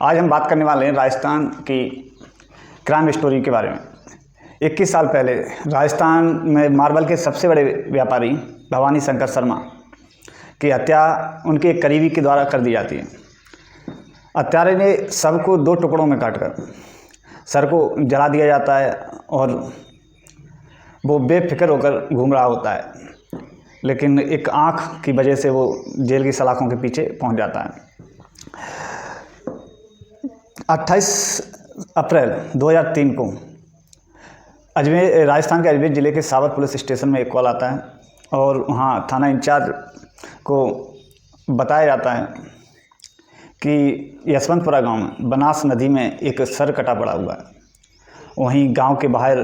आज हम बात करने वाले हैं राजस्थान की क्राइम स्टोरी के बारे में। 21 साल पहले राजस्थान में मार्बल के सबसे बड़े व्यापारी भवानी शंकर शर्मा की हत्या उनके एक करीबी के द्वारा कर दी जाती है। हत्यारे ने शव को 2 टुकड़ों में काटकर सर को जला दिया जाता है और वो बेफिक्र होकर घूम रहा होता है, लेकिन एक आँख की वजह से वो जेल की सलाखों के पीछे पहुंच जाता है। 28 अप्रैल 2003 को राजस्थान के अजमेर ज़िले के सावर पुलिस स्टेशन में एक कॉल आता है और वहाँ थाना इंचार्ज को बताया जाता है कि यशवंतपुरा गांव में बनास नदी में एक सर कटा पड़ा हुआ है। वहीं गांव के बाहर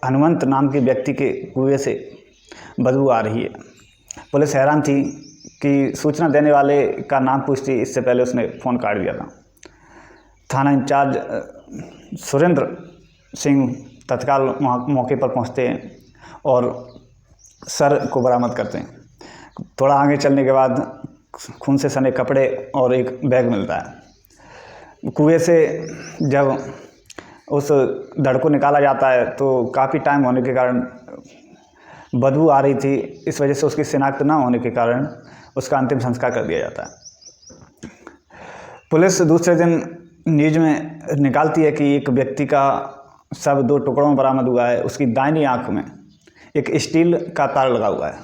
हनुमंत नाम के व्यक्ति के कुएं से बदबू आ रही है। पुलिस हैरान थी कि सूचना देने वाले का नाम पूछती, इससे पहले उसने फ़ोन काट दिया था। थाना इंचार्ज सुरेंद्र सिंह तत्काल मौके पर पहुंचते हैं और सर को बरामद करते हैं। थोड़ा आगे चलने के बाद खून से सने कपड़े और एक बैग मिलता है। कुएं से जब उस धड़ को निकाला जाता है तो काफ़ी टाइम होने के कारण बदबू आ रही थी। इस वजह से उसकी शिनाख्त ना होने के कारण उसका अंतिम संस्कार कर दिया जाता है। पुलिस दूसरे दिन न्यूज में निकालती है कि एक व्यक्ति का शव 2 टुकड़ों में बरामद हुआ है। उसकी दाहिनी आंख में एक स्टील का तार लगा हुआ है।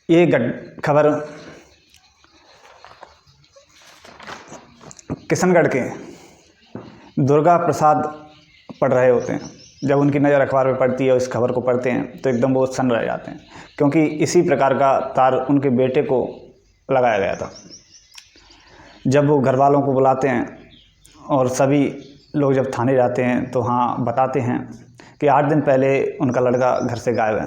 ये खबर किशनगढ़ के दुर्गा प्रसाद पढ़ रहे होते हैं। जब उनकी नज़र अखबार में पड़ती है और इस खबर को पढ़ते हैं तो एकदम वो सन्न रह जाते हैं, क्योंकि इसी प्रकार का तार उनके बेटे को लगाया गया था। जब वो घर वालों को बुलाते हैं और सभी लोग जब थाने जाते हैं तो हाँ बताते हैं कि 8 दिन पहले उनका लड़का घर से गायब है।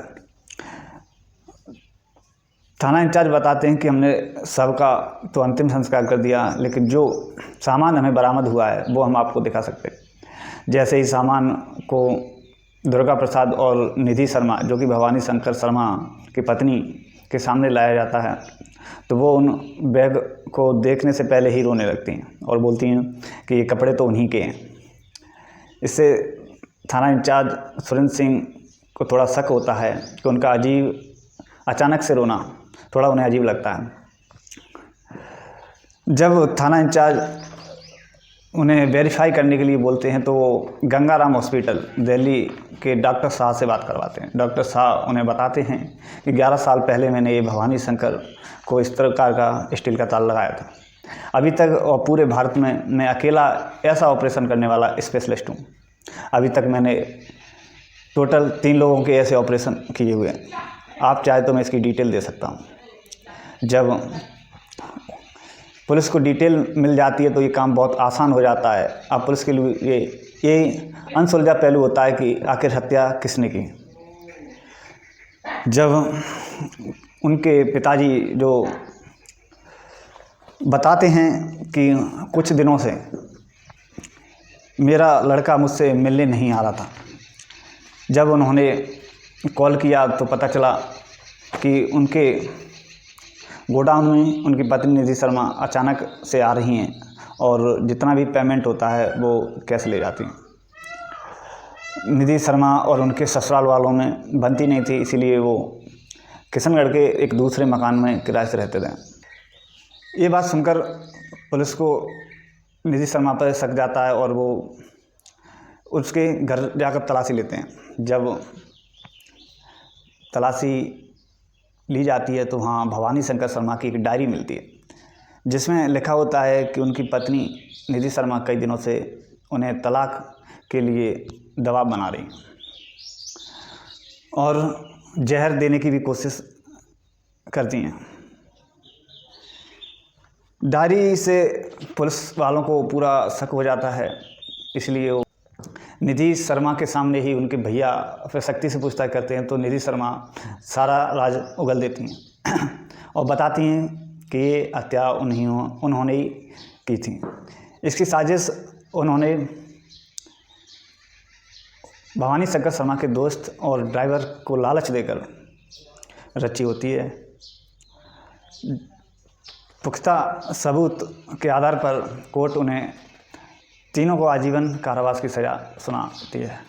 थाना इंचार्ज बताते हैं कि हमने शव का तो अंतिम संस्कार कर दिया, लेकिन जो सामान हमें बरामद हुआ है वो हम आपको दिखा सकते हैं। जैसे ही सामान को दुर्गा प्रसाद और निधि शर्मा, जो कि भवानी शंकर शर्मा की पत्नी, के सामने लाया जाता है तो वो उन बैग को देखने से पहले ही रोने लगती हैं और बोलती हैं कि ये कपड़े तो उन्हीं के हैं। इससे थाना इंचार्ज सुरेंद्र सिंह को थोड़ा शक होता है कि उनका अचानक से रोना थोड़ा उन्हें अजीब लगता है। जब थाना इंचार्ज उन्हें वेरीफाई करने के लिए बोलते हैं तो वो गंगाराम हॉस्पिटल दिल्ली के डॉक्टर शाह से बात करवाते हैं। डॉक्टर शाह उन्हें बताते हैं कि 11 साल पहले मैंने ये भवानी शंकर को इस प्रकार का स्टील का तार लगाया था। अभी तक और पूरे भारत में मैं अकेला ऐसा ऑपरेशन करने वाला स्पेशलिस्ट हूँ। अभी तक मैंने टोटल 3 लोगों के ऐसे ऑपरेशन किए हुए हैं। आप चाहे तो मैं इसकी डिटेल दे सकता हूँ। जब पुलिस को डिटेल मिल जाती है तो ये काम बहुत आसान हो जाता है। अब पुलिस के लिए ये अनसुलझा पहलू होता है कि आखिर हत्या किसने की। जब उनके पिताजी जो बताते हैं कि कुछ दिनों से मेरा लड़का मुझसे मिलने नहीं आ रहा था। जब उन्होंने कॉल किया तो पता चला कि उनके गोडाउन में उनकी पत्नी निधि शर्मा अचानक से आ रही हैं और जितना भी पेमेंट होता है वो कैश ले जाती हैं। निधि शर्मा और उनके ससुराल वालों में बनती नहीं थी, इसीलिए वो किशनगढ़ के एक दूसरे मकान में किराए से रहते थे। ये बात सुनकर पुलिस को निधि शर्मा पर शक जाता है और वो उसके घर जाकर तलाशी लेते हैं। जब तलाशी ली जाती है तो हाँ भवानी शंकर शर्मा की एक डायरी मिलती है, जिसमें लिखा होता है कि उनकी पत्नी निधि शर्मा कई दिनों से उन्हें तलाक के लिए दबाव बना रही और जहर देने की भी कोशिश करती हैं। डायरी से पुलिस वालों को पूरा शक हो जाता है, इसलिए वो निधि शर्मा के सामने ही उनके भैया फिर सख्ती से पूछताछ करते हैं। तो निधि शर्मा सारा राज उगल देती हैं और बताती हैं कि ये हत्या उन्होंने ही की थी। इसकी साजिश उन्होंने भवानी शंकर शर्मा के दोस्त और ड्राइवर को लालच देकर रची होती है। पुख्ता सबूत के आधार पर कोर्ट उन्हें तीनों को आजीवन कारावास की सज़ा सुनाती है।